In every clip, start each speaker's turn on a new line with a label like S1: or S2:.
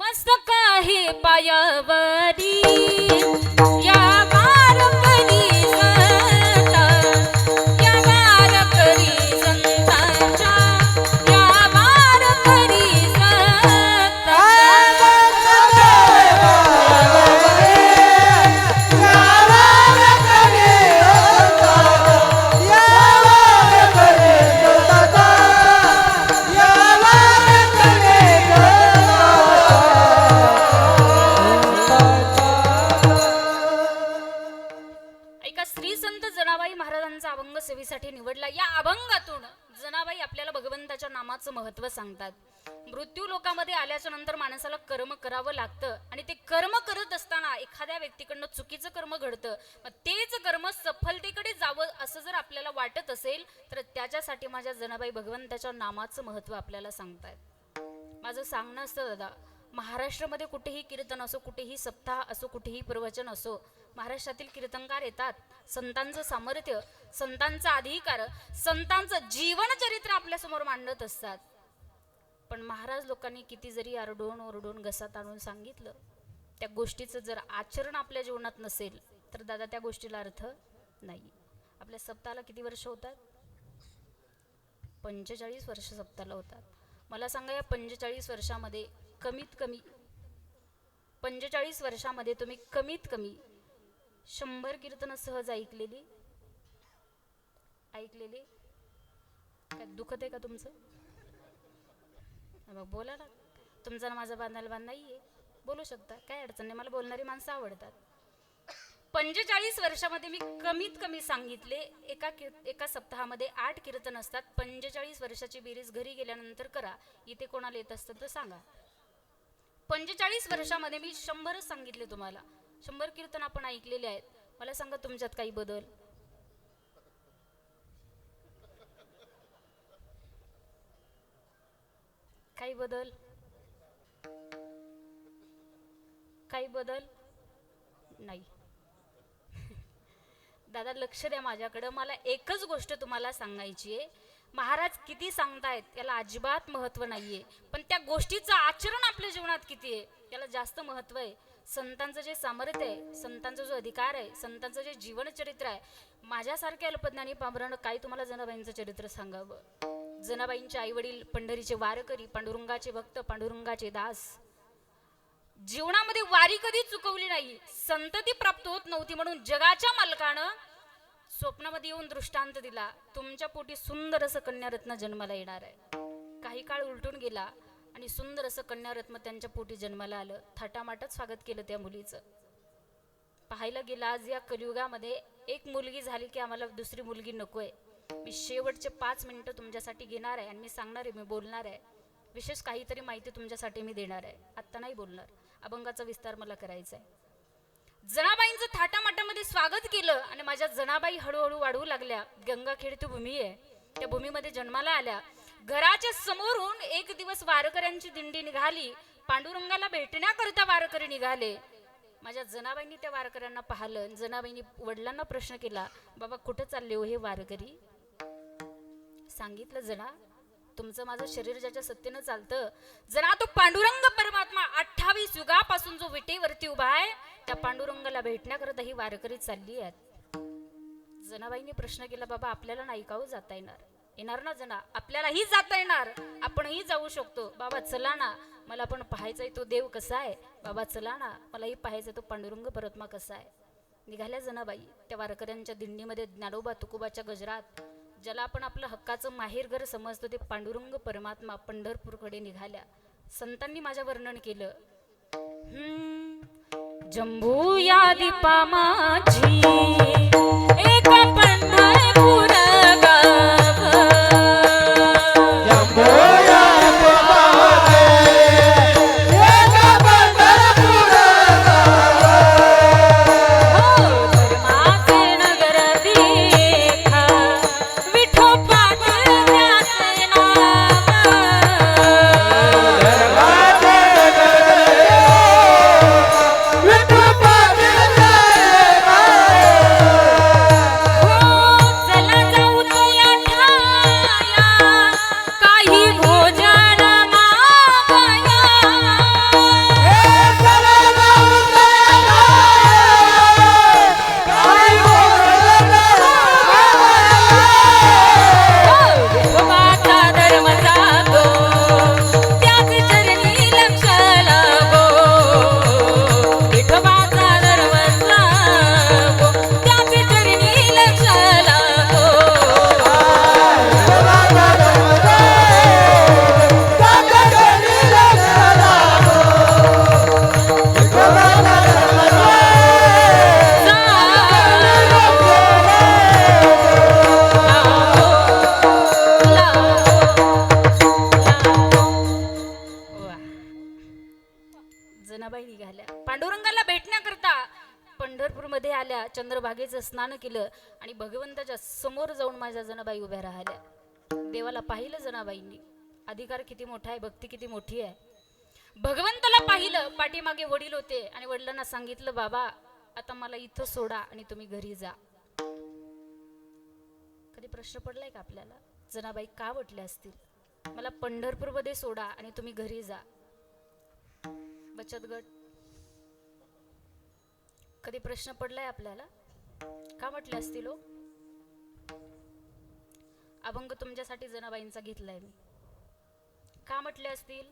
S1: मस्तक आहे पायावरी या वारकरी संता, या वारकरी संतांच्या, या वारकरी संतांच्या. ऐका, श्री संत जनाबाई महाराजांचा अभंग सेवेसाठी निवडला. या अभंगातून जनाबाई आपल्याला भगवंताच्या नामाचं महत्व सांगतात. मृत्यू लोकामध्ये आल्याच्या नंतर माणसाला कर्म करावं लागतं आणि ते कर्म करत असताना एखाद्या व्यक्तीकडनं चुकीचं कर्म घडतं. मग तेच कर्म सफलतेकडे जावं असं जर आपल्याला वाटत असेल तर त्याच्यासाठी माझ्या जनाबाई भगवंताच्या नामाचं महत्व आपल्याला सांगतायत. माझं सांगणं असतं दादा, महाराष्ट्रामध्ये कुठेही कीर्तन असो, कुठेही सप्ताह असो, कुठेही प्रवचन असो, महाराष्ट्रातील कीर्तनकार येतात. संतांचं सामर्थ्य, संतांचा अधिकार, संतांचं जीवन चरित्र आपल्यासमोर मांडत असतात. पण महाराज लोकांनी किती जरी आरडून ओरडून घसा ताणून सांगितलं, त्या गोष्टीचं जर आचरण आपल्या जीवनात नसेल तर दादा त्या गोष्टीला अर्थ नाही. आपल्या सप्ताहाला किती वर्ष होतात? 45 वर्ष सप्ताहाला होतात. मला सांगा, या 45 वर्षामध्ये कमीत कमी 45 वर्षामध्ये तुम्ही कमीत कमी 100 कीर्तन सहज ऐकलेली? काय दुखत आहे का तुमचं? मग बोला ना, तुमचा माझा बांधायला बांध नाहीये, बोलू शकता, काय अडचण नाही. मला बोलणारी माणसं आवडतात. 45 वर्षामध्ये मी कमीत कमी सांगितले, एका सप्ताहामध्ये 8 कीर्तन असतात. 45 वर्षाची बेरीज घरी गेल्यानंतर करा. इथे कोणाला येत असतं तर सांगा. 45 वर्षामध्ये मी 100 सांगितले तुम्हाला. 100 कीर्तन आपण ऐकलेले आहेत. मला सांगा, तुमच्यात काही बदल? काही बदल? काही बदल नाही. दादा लक्ष द्या माझ्याकडं. मला एकच गोष्ट तुम्हाला सांगायची आहे. महाराज किती सांगतायत याला अजिबात महत्व नाहीये, पण त्या गोष्टीचं आचरण आपल्या जीवनात किती आहे याला जास्त महत्व आहे. संतांचं जे सामर्थ्य आहे, संतांचा जो अधिकार आहे, संतांचं जे जीवन चरित्र आहे, माझ्यासारख्या अल्पज्ञानी पामरानं काय तुम्हाला जनाबाईंचं चरित्र सांगावं. जनाबाईंचे आई वडील पंढरीचे वारकरी, पांडुरंगाचे भक्त, पांडुरंगाचे दास. जीवनामध्ये वारी कधी चुकवली नाही. संतती प्राप्त होत नव्हती म्हणून जगाच्या मालकानं स्वप्नामध्ये येऊन दृष्टांत दिला, तुमच्या पोटी सुंदर असं कन्यारत्न जन्माला येणार आहे. काही काळ उलटून गेला आणि सुंदर असं कन्यारत्न त्यांच्या पोटी जन्माला आलं. थाटामाटात स्वागत केलं त्या मुलीचं. पाहायला गेला, आज या कलियुगामध्ये एक मुलगी झाली की आम्हाला दुसरी मुलगी नकोय. मी शेवटचे 5 मिनिटं तुमच्यासाठी घेणार आहे आणि मी सांगणार आहे, मी बोलणार आहे. विशेष काहीतरी माहिती तुमच्यासाठी मी देणार आहे. आत्ता नाही बोलणार, अभंगाचा विस्तार मला करायचा आहे. जनाबाईंचं थाटामाटामध्ये स्वागत केलं आणि माझ्या जनाबाई हळूहळू वाढवू लागल्या. गंगाखेड ती भूमी आहे, त्या भूमीमध्ये जन्माला आल्या. घराच्या समोरून एक दिवस वारकऱ्यांची दिंडी निघाली. पांडुरंगाला भेटण्याकरिता वारकरी निघाले. माझ्या जनाबाईंनी त्या वारकऱ्यांना पाहिलं. जनाबाईंनी वडिलांना प्रश्न केला, बाबा कुठं चालले हो हे वारकरी? सांगितलं, जना तुमचं माझं शरीर ज्याच्या सत्तेनं चालतं, जना तो पांडुरंग परमात्मा 28 युगापासून जो विटेवरती उभा आहे त्या पांडुरंगाला भेटण्याकरता ही वारकरी चालली आहेत. जनाबाईंनी प्रश्न केला, बाबा आपल्याला नाही का हो जाता येणार? येणार ना जना, आपल्यालाही जाता येणार, आपणही जाऊ शकतो. बाबा चला ना, मला पण पाहायचंय तो देव कसा आहे. बाबा चला ना, मलाही पाहायचंय तो पांडुरंग परमात्मा कसा आहे. निघाल्या जनाबाई त्या वारकऱ्यांच्या दिंडीमध्ये. ज्ञानोबा तुकोबाच्या गजरात ज्याला आपण आपलं हक्काचं माहेरघर समजतो ते पांडुरंग परमात्मा पंढरपूरकडे निघाल्या. संतांनी माझ्या वर्णन केलं, जंबू या दीपा माझी एक पंढरपूर गाव, जंबू या दीपा माझी एक पंढरपूर गाव, हो धर्माचे नगर देखा विठोबाचे त्याचे नाव, धर्माचे नगर जनाबाई निघाल्या पांडुरंगाला भेटण्याकरता पंढरपूरमध्ये आल्या. चंद्रभागेचं स्नान केलं आणि भगवंताच्या समोर जाऊन माझ्या जनाबाई उभ्या राहिल्या. देवाला पाहिलं जनाबाईंनी. अधिकार किती मोठा आहे, भक्ती किती मोठी आहे. भगवंताला पाहिलं. पाठीमागे वडील होते आणि वडिलांना सांगितलं, बाबा आता मला इथं सोडा आणि तुम्ही घरी जा. कधी प्रश्न पडलाय का आपल्याला, जनाबाई का म्हटल्या असतील, मला पंढरपूरमध्ये सोडा आणि तुम्ही घरी जा. बचत गट, कधी प्रश्न पडलाय आपल्याला का म्हटले असतील हो. अभंग तुमच्यासाठी जनाबाईंचा घेतलाय मी. का म्हटले असतील,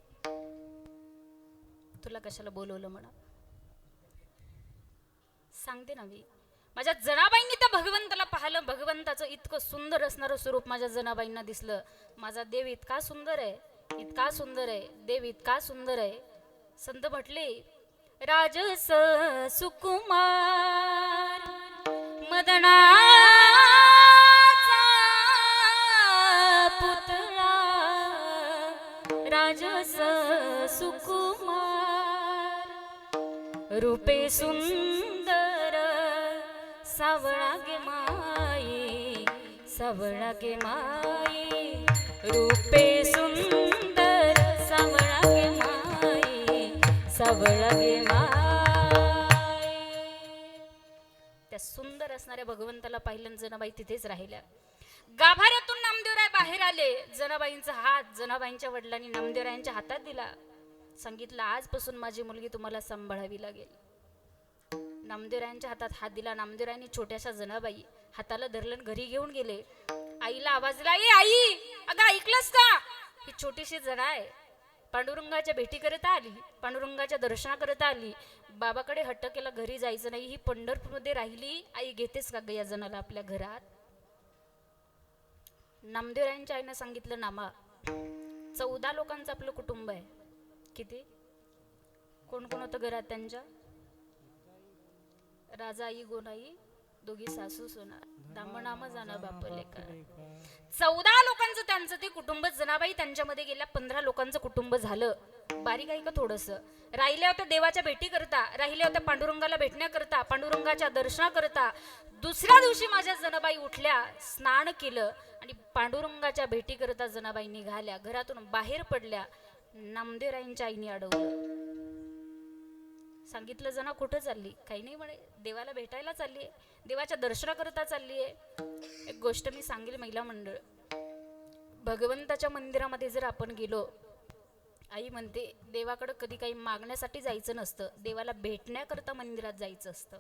S1: तुला कशाला बोलवलं म्हणा. सांगते ना मी, माझ्या जनाबाईंनी त्या भगवंताला पाहिलं. भगवंताचं इतकं सुंदर असणारं स्वरूप माझ्या जनाबाईंना दिसलं. माझा देव इतका सुंदर आहे, इतका सुंदर आहे, देव इतका सुंदर आहे. संत म्हटले, राजस सुकुमार मदनाचा पुतळा, राजस सुकुमार रूपे सुंदर सावळा गे माई, सावळा गे माई, रूपे सुंदर सावळा गे माई, सावळा गे माई. त्या सुंदर असणाऱ्या भगवंताला पाहिलं. जनाबाई तिथेच राहिल्या. गाभाऱ्यातून नामदेवराय बाहेर आले. जनाबाईंचा हात जनाबाईंच्या वडिलांनी नामदेवरायांच्या हातात दिला. सांगितलं, आजपासून माझी मुलगी तुम्हाला सांभाळावी लागेल. नामदेवरायांच्या हातात हात दिला. नामदेवरायांनी छोट्याशा जनाबाई हाताला धरलं, घरी घेऊन गेले. आईला आवाज दिला, ए आई, अगं ऐकलंस का, ही छोटीशी जना आहे, पांडुरंगाच्या भेटी करता आली, पांडुरंगाच्या दर्शना करता आली. बाबाकडे हट्ट केला, घरी जायचं नाही, ही पंढरपूरमध्ये राहिली. आई घेतेस का ग या जनाला आपल्या घरात. नामदेवरायांच्या आईनं सांगितलं, नामा 14 लोकांचं आपलं कुटुंब आहे. किती, कोण कोण होतं घरात त्यांच्या, राजा आई गोनाई, दोघी सासू सोना, दामनाम जाणं बाप लेका. 14 लोकांचं त्यांचं ते कुटुंब. जनाबाई त्यांच्यामध्ये गेल्या. 15 लोकांचं कुटुंब झालं. बारीक आहे का थोडस. राहिल्या होत्या देवाच्या भेटी करता, राहिल्या होत्या पांडुरंगाला भेटण्याकरता, पांडुरंगाच्या दर्शना करता. दुसऱ्या दिवशी माझ्या जनाबाई उठल्या, स्नान केलं आणि पांडुरंगाच्या भेटी करता जनाबाई निघाल्या. घरातून बाहेर पडल्या. नामदेवरायांच्या आईने अडवलं. सांगितलं, जना कुठं चालली. काही नाही म्हणे, देवाला भेटायला चालली आहे, देवाच्या दर्शना करता चालली आहे. एक गोष्ट मी सांगेल महिला मंडळ, भगवंताच्या मंदिरामध्ये जर आपण गेलो, आई म्हणते देवाकडे कधी काही मागण्यासाठी जायचं नसतं, देवाला भेटण्याकरता मंदिरात जायचं असतं.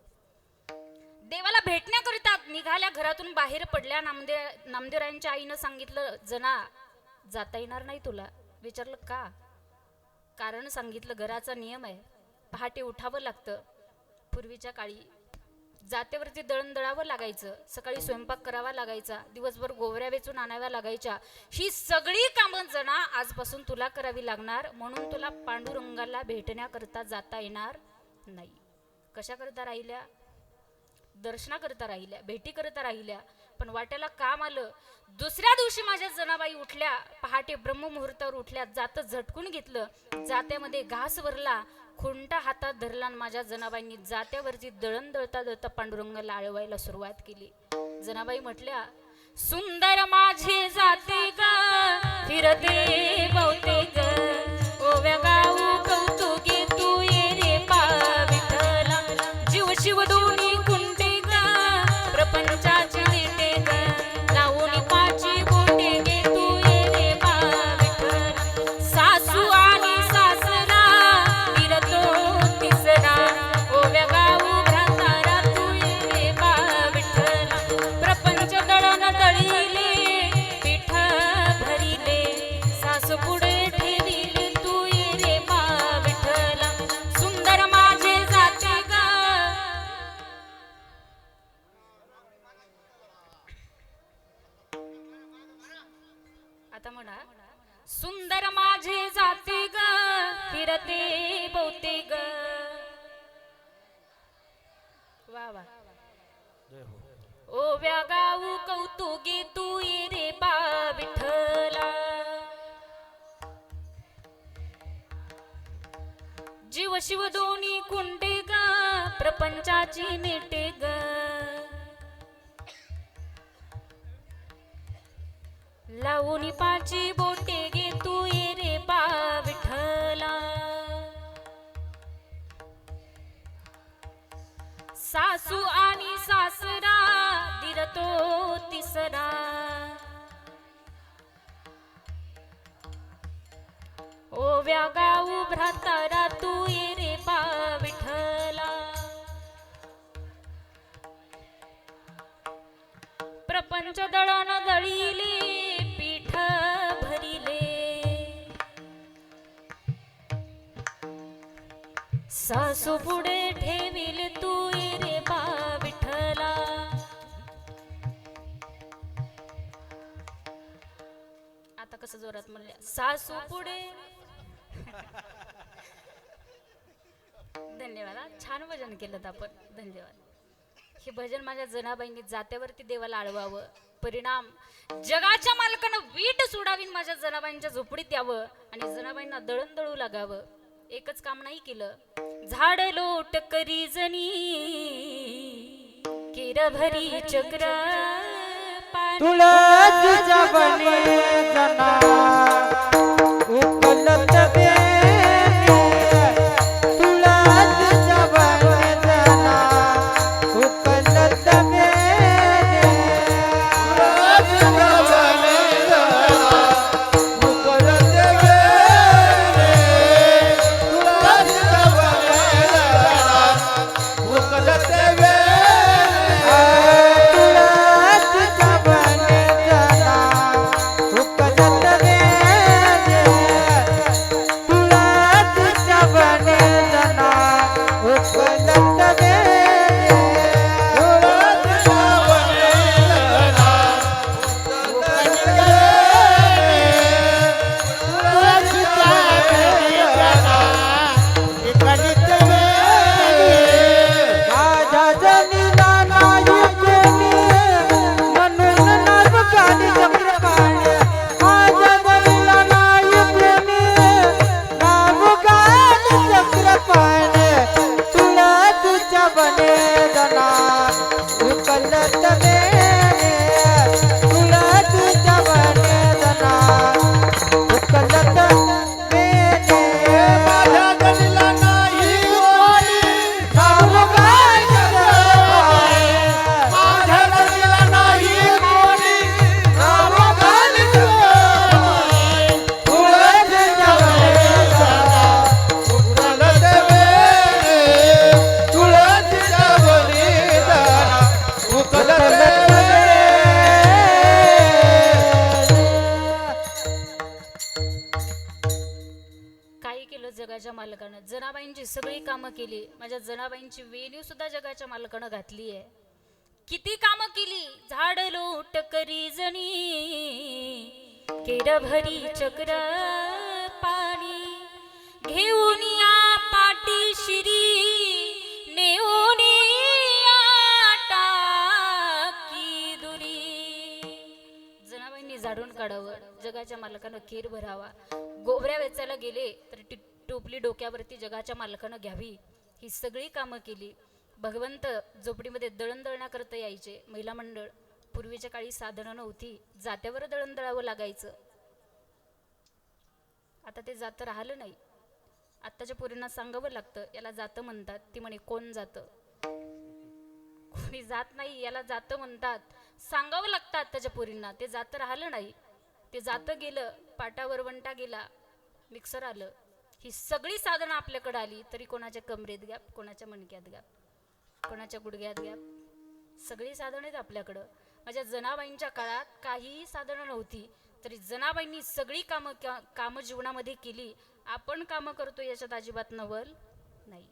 S1: देवाला भेटण्याकरता निघाल्या, घरातून बाहेर पडल्या. नामदेवरायांच्या आईनं सांगितलं, जना जाता येणार नाही तुला. विचारलं का. कारण सांगितलं, घराचा नियम आहे, पहाटे उठावं लागतं. पूर्वीच्या काळी जातेवरती दळण दळावं लागायचं, सकाळी स्वयंपाक करावा लागायचा, दिवसभर गोवऱ्या वेचून आणाव्या लागायच्या. ही सगळी कामं जना आजपासून तुला करावी लागणार. म्हणून तुला पांडुरंगाला भेटण्याकरता जाता येणार नाही. कशा करता राहिल्या, दर्शना करता राहिल्या, भेटी करता राहिल्या. पण वाट्याला काम आलं. दुसऱ्या दिवशी माझ्या जनाबाई उठल्या, पहाटे ब्रह्ममुहूर्तावर उठल्या. जात झटकून घेतलं, जात्यामध्ये घास भरला, खुंटा हातात धरला. माझ्या जनाबाईंनी जात्यावरती दळण दळता दळता पांडुरंगाला आळवायला सुरुवात केली. जनाबाई म्हटल्या, सुंदर माझे जाते ग फिरते बहुते ग, ओव्या गाऊ कौतुके तू ये रे पा विठ्ठला, जीव शिव दोन्ही कुंटे ग प्रपंचाची देते ग, लावून पाची गोटे गे तू ये रे पा विठ्ठला, सासू आणि सासरा फिरतो तिसरा, ओव्या गाऊ भ्रातारा तू ये रे पा विठ्ठला, प्रपंच दळण दळिले पीठ भरिले, सासू पुढे ठेविले तू ये रे पा विठ्ठला, सुंदर माझे जाते ग. आता म्हणा, सुंदर माझे जाते ग फिरते बहुते ग. वा वा. ओव्या गाऊ कौतुके तू ये रे बा विठ्ठला, जीव शिव दोन्ही कुंडे ग प्रपंचाची नेटे ग लावून पाची बोटे गे तू ये रे बा विठ्ठला सासू आणि सासरा दिरतो तिसरा ओव्या गाऊ भ्रातारा तू ये रे बा विठ्ठला प्रपंच दळण दळीले पीठ भरिले सासू पुढे ठेविल तू ये रे बा विठ्ठला आता कसं जोरात म्हणल्या सासू पुढे धन्यवाद छान भजन केलं आपण धन्यवाद हे भजन माझ्या जनाबाईंनी जात्यावरती देवाला आळवावं परिणाम जगाच्या मालकानं वीट सोडावीन माझ्या जनाबाईंच्या झोपडीत यावं आणि जनाबाईंना दळण दळू लागावं एकच काम नाही केलं झाड लोट करी जणी केर भरी चक्र
S2: तुळस बने जना उपलब्ध
S1: जगाच्या मालकानं जनाबाईंची सगळी कामं केली माझ्या जनाबाईंची वेणीव सुद्धा जगाच्या मालकानं घातली आहे किती कामं केली झाड लोट करी जणी केर भरी चक्र पाणी घेऊन या पाटी शिरी नेऊन टाकी दुरी जनाबाईंनी झाडून काढावं जगाच्या मालकानं खीर भरावा गोबऱ्या वेचायला गेले तर टोपली डोक्यावरती जगाच्या मालकानं घ्यावी ही सगळी कामं केली भगवंत झोपडीमध्ये दळण दळण्याकरता यायचे महिला मंडळ पूर्वीच्या काळी साधनं नव्हती जात्यावर दळण दळावं लागायचं आता ते जातं राहिलं नाही आत्ताच्या पोरींना सांगावं लागतं याला जातं म्हणतात ती म्हणे कोण जातं कोणी जात नाही याला जातं म्हणतात सांगावं लागतं आत्ताच्या पोरींना ते जातं राहिलं नाही ते जातं गेलं पाटा वरवंटा गेला मिक्सर आलं ही सगळी साधनं आपल्याकडे आली तरी कोणाच्या कमरेत गॅप कोणाच्या मणक्यात गॅप कोणाच्या गुडघ्यात गॅप सगळी साधनं आहेत आपल्याकडं माझ्या जनाबाईंच्या काळात काहीही साधनं नव्हती तरी जनाबाईंनी सगळी कामं जीवनामध्ये केली आपण कामं करतो याच्यात अजिबात नवल नाही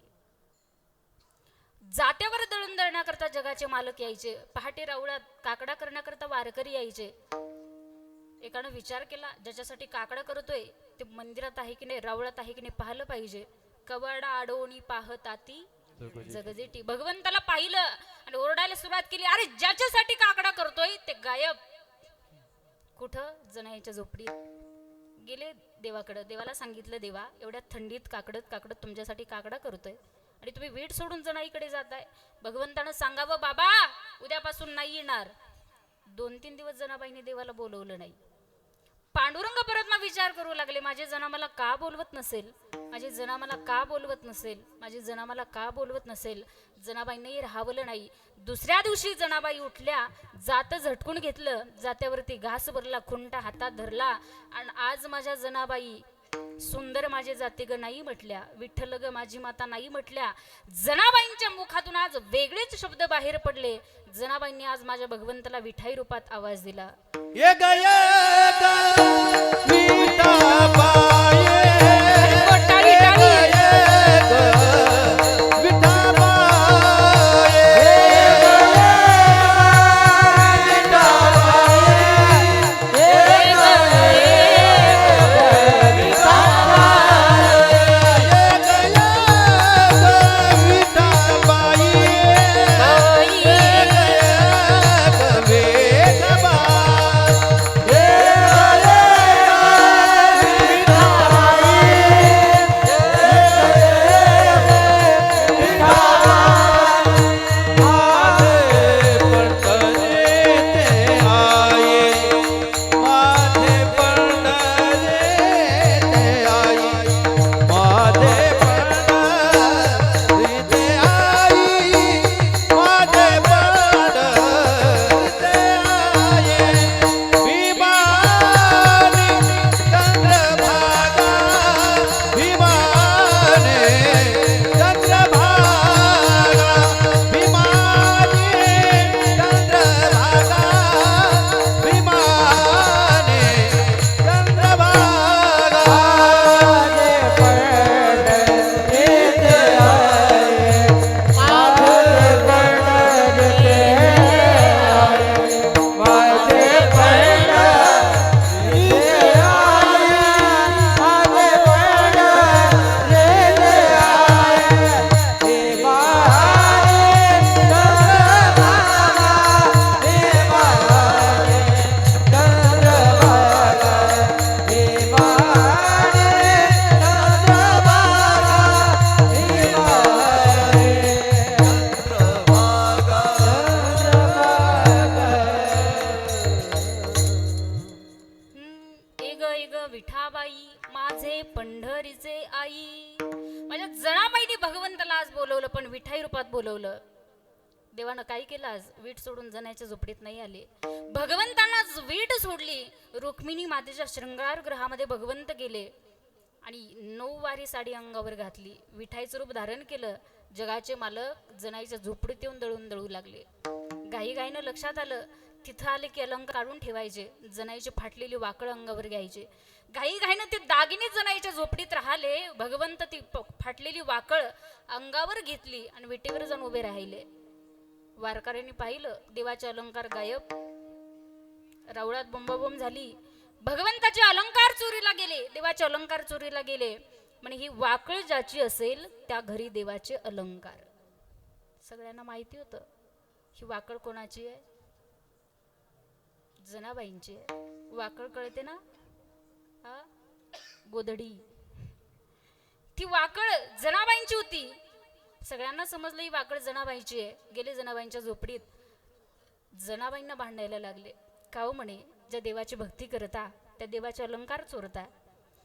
S1: जात्यावर दळण दळण्याकरता जगाचे मालक यायचे पहाटे रावळात काकडा करण्याकरता वारकरी यायचे एकानं विचार केला ज्याच्यासाठी काकडा करतोय ते मंदिरात आहे की नाही रावळात आहे की नाही पाहिलं पाहिजे कवाडा आडवणी पाहताती जगजेटी भगवंताला पाहिलं आणि ओरडायला सुरुवात केली अरे ज्याच्यासाठी काकडा करतोय ते गायब कुठं जनाईच्या झोपडीत गेले देवाकडं. देवाला सांगितलं, देवा एवढ्या थंडीत काकडत काकडत तुमच्यासाठी काकडा करतोय आणि तुम्ही वीट सोडून जनाईकडे जाताय. भगवंतानं सांगावं, बाबा उद्यापासून नाही येणार. 2-3 दिवस जनाबाईने देवाला बोलवलं नाही. पांडुरंग परत मग विचार करू लागले, माझे जना मला का बोलवत नसेल, माझे जना मला का बोलवत नसेल, माझे जना मला का बोलवत नसेल. जनाबाईंनाही राहावलं नाही. दुसऱ्या दिवशी जनाबाई उठल्या, जात झटकून घेतलं, जात्यावरती घास भरला, खुंटा हातात धरला आणि आज माझ्या जनाबाई सुंदर माझे जाते ग नाही म्हटल्या, विठ्ठल ग माझी माता नाही म्हटल्या. जनाबाईंच्या मुखातून आज वेगळेच शब्द बाहेर पडले. जनाबाईंनी आज माझ्या भगवंताला विठाई रूपात आवाज दिला.
S3: ये गया विठाबाई
S1: टाळी टाळी. विठाबाई माझे पंढरीचे आई. माझ्या जनाबाईने भगवंताला आज बोलवलं, पण विठाई रूपात बोलवलं. देवानं काय केलं, आज वीट सोडून जनाच्या झोपडीत नाही आले. भगवंतांना वीट सोडली. रुक्मिणी मातेच्या शृंगार गृहामध्ये भगवंत गेले आणि 9 वारी साडी अंगावर घातली, विठाईचं रूप धारण केलं. जगाचे मालक जनाईच्या झोपडीत येऊन दळून दळू लागले. घाईघाईनं लक्षात आलं, तिथं आले की अलंकार काढून ठेवायचे, जनाईची फाटलेली वाकळ अंगावर घ्यायचे. घाईघाईनं ते दागिने जनाईच्या झोपडीत राहिले. भगवंत ती फाटलेली वाकळ अंगावर घेतली आणि विटेवर जाऊन उभे राहिले. वारकऱ्यांनी पाहिलं, देवाचे अलंकार गायब. रावळात बोंबाबोंब झाली. भगवंताचे अलंकार चोरीला गेले, देवाचे अलंकार चोरीला गेले. म्हणजे ही वाकळ ज्याची असेल त्या घरी देवाचे अलंकार. सगळ्यांना माहिती होतं ही वाकळ कोणाची आहे, जनाबाईंची आहे. वाकळ कळते ना, हा गोधडी. ती वाकळ जनाबाईंची होती. सगळ्यांना समजलं ही वाकळ जनाबाईंची आहे. गेले जनाबाईंच्या झोपडीत, जनाबाईंना भांडायला लागले. का हो म्हणे, ज्या देवाची भक्ती करता त्या देवाचे अलंकार चोरता,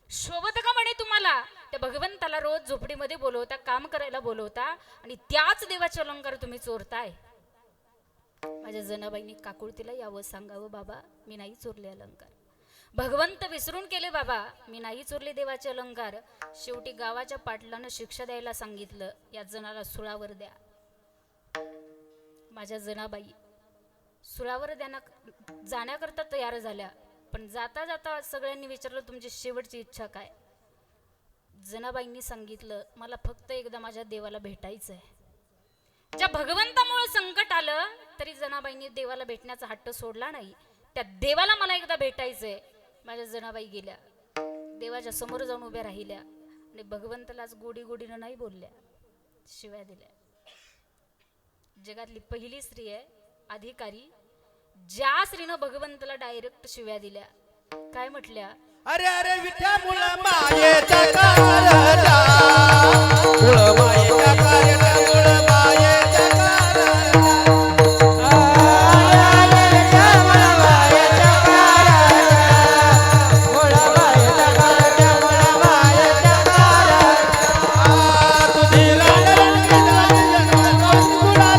S1: शोभत का म्हणे तुम्हाला? त्या भगवंताला रोज झोपडीमध्ये बोलवता, काम करायला बोलवता आणि त्याच देवाचे अलंकार तुम्ही चोरताय. माझ्या जनाबाईंनी काकुळतीला यावं, सांगावं, बाबा मी नाही चोरले अलंकार. भगवंत विसरून केले बाबा, मी नाही चोरले देवाचे अलंकार. शेवटी गावाच्या पाटलानं शिक्षा द्यायला सांगितलं, या जनाला सुळावर द्या. माझ्या जनाबाई सुळावर जाण्याकरता तयार झाल्या. पण जाता जाता सगळ्यांनी विचारलं, तुमची शेवटची इच्छा काय? जनाबाईंनी सांगितलं, मला फक्त एकदा माझ्या देवाला भेटायचं आहे. ज्या भगवंतामुळे संकट आलं तरी जनाबाईंनी देवाला भेटण्याचा हट्ट सोडला नाही. त्या देवाला मला एकदा भेटायचंय. माझ्या जनाबाई गेल्या, देवाच्या समोर जाऊन उभ्या राहिल्या आणि भगवंतालाच गोडी गोडीनं नाही बोलल्या, शिव्या दिल्या. जगातली पहिली स्त्री आहे अधिकारी, ज्या स्त्रीनं भगवंताला डायरेक्ट शिव्या दिल्या. काय म्हटल्या?
S3: अरे अरे विठ्या मुळ मायेचा कारटा मुळ मायेचा कारटा मुळ मायेचा कारटा तुझी लाडकी झाली जन्म तुला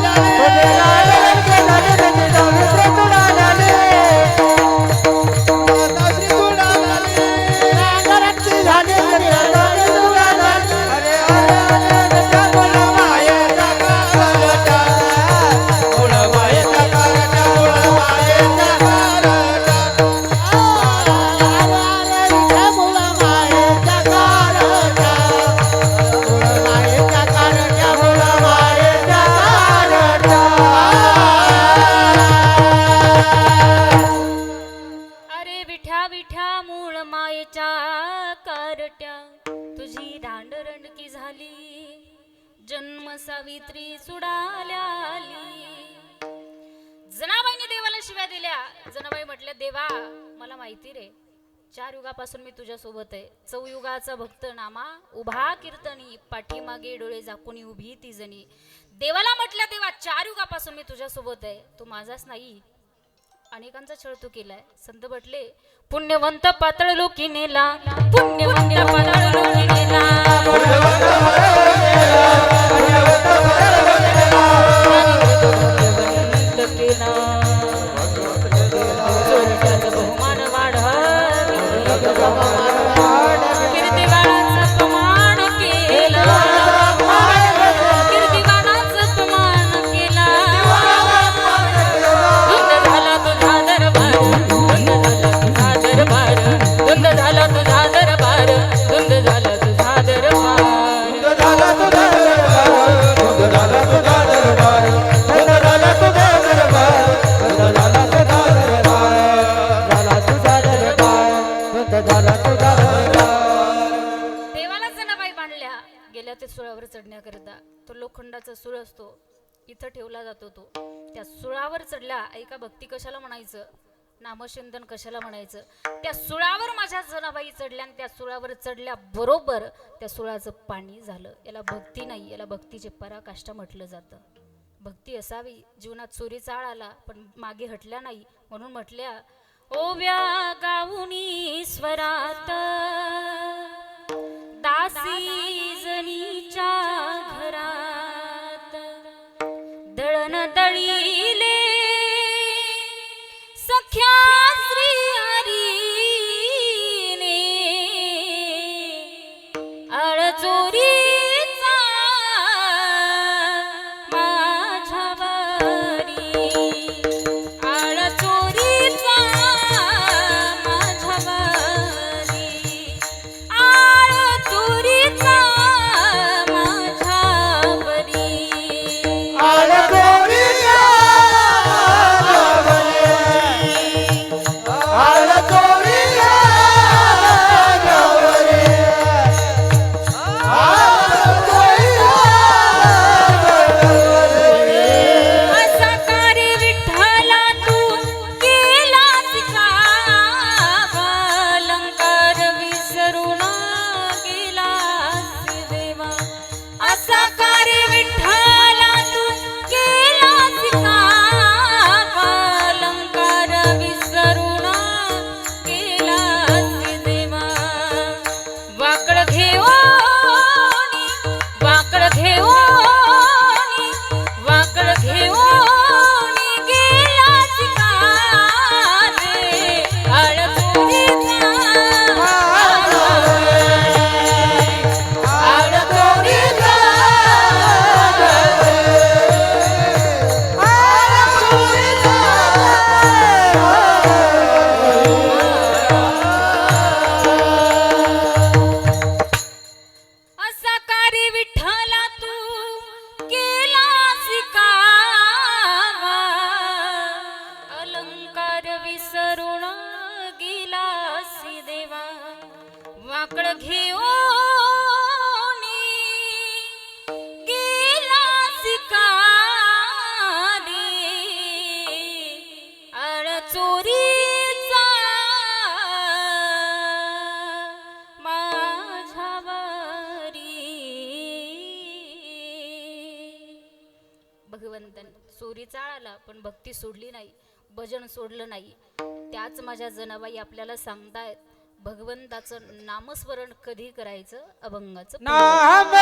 S1: अरे विठ्या विठ्या मूळ मायेच्या कारट्या तुझी दांडरंडकी झाली जन्म सावित्री सुडाल्या आली. जनाबाईने देवाला शिव्या दिल्या. जनाबाई म्हटल्या देवा मला माहिती रे 4 युगापासून मी तुझ्या सोबत आहे. चौयुगाचा भक्त नामा उभा कीर्तनी पाठीमागे डोळे झाकून उभी ती जणी. देवाला म्हटल्या देवा 4 युगापासून मी तुझ्या सोबत आहे. तू माझाच नाही अनेकांचा छळ तू केलाय. संत म्हटले पुण्यवंत पातळ लोकी नेला पुण्यवंत पातळ लोकी नेला बहुमान वाढ कीर्तिवानाचं अपमान केला कीर्तिवानाचं अपमान केला. धुंद झाला तुझा दरबार धुंद झाला तुझा दरबार देवाला जनाबाई बांधल्या गेल्या ते सुळावर चढण्याकरिता. तो लोखंडाचा सुळ असतो इथं ठेवला जातो. तो त्या सुळावर चढल्या. ऐका भक्ती कशाला म्हणायचं नामचिंतन कशाला म्हणायचं. त्या सुळावर माझ्या जनाबाई चढल्या आणि त्या सुळावर चढल्या बरोबर त्या सुळाचं पाणी झालं. याला भक्ती नाही याला भक्तीचे पराकाष्ठा म्हटलं जातं. भक्ती असावी जीवनात चोरीचा आळ आला पण मागे हटल्या नाही म्हणून म्हटल्या ओव्या गाऊनी स्वरात दासी जनीच्या घरात दळण दळीले सख्या श्री हरीने अळचोरीचा माझ्यावरी आळचोरीचा माझ्यावरी आळचोरीचा भगवंताने. चोरी चाळाला पण भक्ती सोडली नाही, भजन सोडलं नाही. त्याच माझ्या जनाबाई आपल्याला सांगतायत भगवंताचं नामस्मरण कधी करायचं, अभंगाचं
S2: नाम